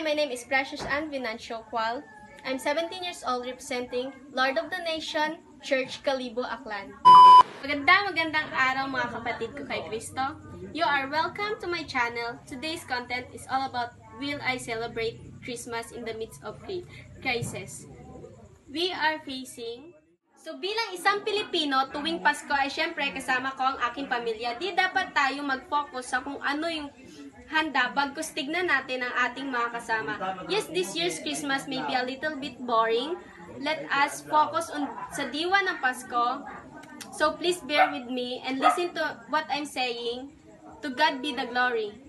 my name is Precious Ann Venancio Cual. I'm 17 years old representing Lord of the Nation, Church Kalibo, Aklan. Magandang araw mga kapatid ko kay Kristo. You are welcome to my channel. Today's content is all about will I celebrate Christmas in the midst of crisis. We are facing... So bilang isang Pilipino, tuwing Pasko ay syempre kasama ko ang aking pamilya. Di dapat tayo mag-focus sa kung ano yung handa, bagkus tignan natin ang ating mga kasama. Yes, this year's Christmas may be a little bit boring. Let us focus on sa diwa ng Pasko. So please bear with me and listen to what I'm saying. To God be the glory.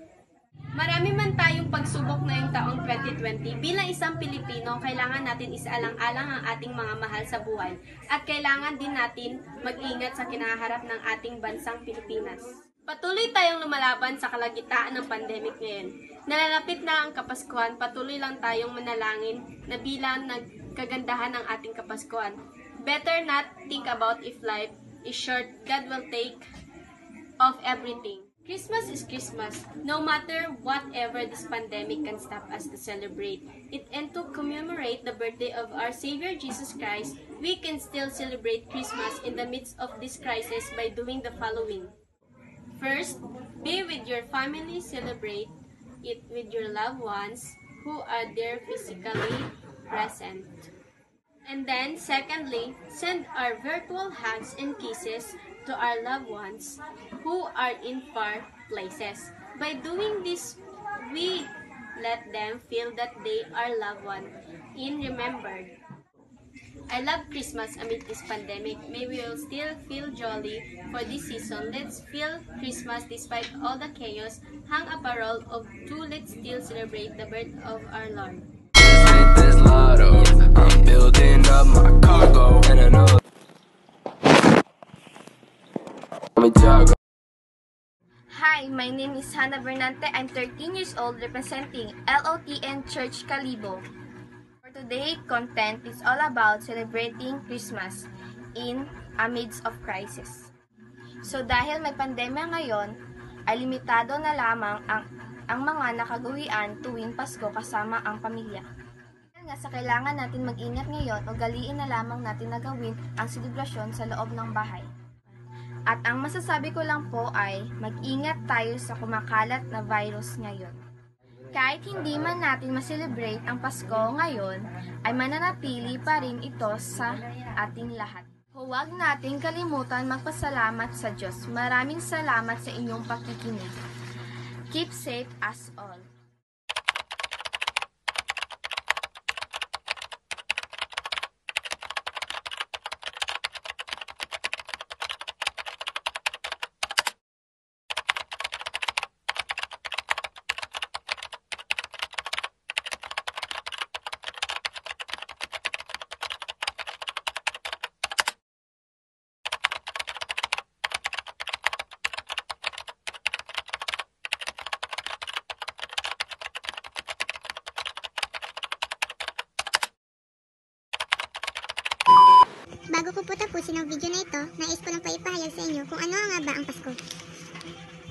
Marami man tayong pagsubok ngayong taong 2020. Bilang isang Pilipino, kailangan natin isaalang-alang ang ating mga mahal sa buhay. At kailangan din natin mag-ingat sa kinaharap ng ating bansang Pilipinas. Patuloy tayong lumalaban sa kalagitnaan ng pandemic ngayon. Nalalapit na ang Kapaskuhan, patuloy lang tayong manalangin na bilang nagkagandahan ng ating Kapaskuhan. Better not think about if life is short, God will take of everything. Christmas is Christmas. No matter whatever this pandemic can stop us to celebrate it and to commemorate the birthday of our Savior Jesus Christ, we can still celebrate Christmas in the midst of this crisis by doing the following. First, be with your family, celebrate it with your loved ones who are there physically present. And then, secondly, send our virtual hugs and kisses to our loved ones who are in far places. By doing this, we let them feel that they are loved one and remembered. I love Christmas amid this pandemic. May we all still feel jolly for this season. Let's feel Christmas despite all the chaos. Hang a parole of two, let's still celebrate the birth of our Lord. This lotto, I'm building up my cargo, and I know. Hi, my name is Hannah Bernante. I'm 13 years old representing LOTN Church Kalibo. For today, content is all about celebrating Christmas in amidst of crisis. So dahil may pandemya ngayon, ay limitado na lamang ang mga nakagawian tuwing Pasko kasama ang pamilya. Dahil nga sa kailangan natin mag-ingat ngayon, ugaliin na lamang natin na gawin ang selebrasyon sa loob ng bahay. At ang masasabi ko lang po ay mag-ingat tayo sa kumakalat na virus ngayon. Kahit hindi man natin ma-celebrate ang Pasko ngayon, ay mananatili pa rin ito sa ating lahat. Huwag nating kalimutan magpasalamat sa Diyos. Maraming salamat sa inyong pakikinig. Keep safe as all. Bago ko po tapusin ang video na ito, nais ko lang pa ipahayag sa inyo kung ano nga ba ang Pasko.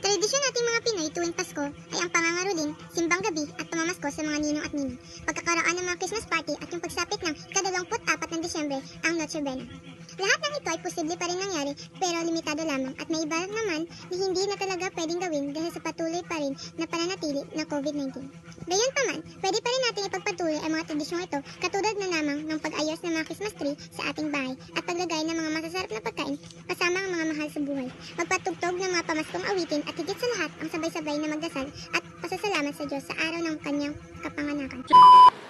Tradisyon nating mga Pinoy tuwing Pasko ay ang pangangaroling, simbang gabi at pamamasko sa mga ninong at ninang, pagkakaroon ng mga Christmas party at yung pagsapit ng ika-24 ng Desyembre ang Noche Buena. Lahat ng ito ay posible pa rin nangyari pero limitado lamang at may iba naman na hindi na talaga pwedeng gawin dahil sa patuloy pa rin na pananatili ng COVID-19. Gayunpaman, pwede pa rin natin ipagpatuloy ang mga tradisyong ito katulad na lamang ng pag-ayos ng mga Christmas tree sa ating bahay at paglagay ng mga masasarap na pagkain kasama ang mga mahal sa buhay. Magpatugtog ng mga pamaskong awitin at higit sa lahat ang sabay-sabay na magdasal at pasasalamat sa Diyos sa araw ng kanyang kapanganakan.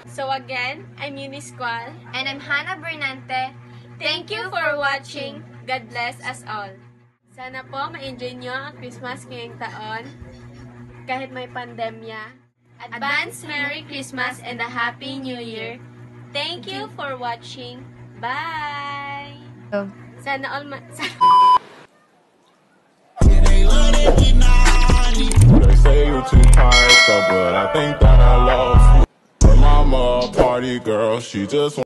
So again, I'm Eunice Cual. And I'm Hannah Bernante. Thank you for watching. God bless us all. Sana po ma-enjoy nyo ang Christmas ngayong taon kahit may pandemya. Advance Merry Christmas and a Happy New Year. Thank you for watching. Bye! Sana all They say you're too tired, but I think that I lost you. Her mama, a party girl, she just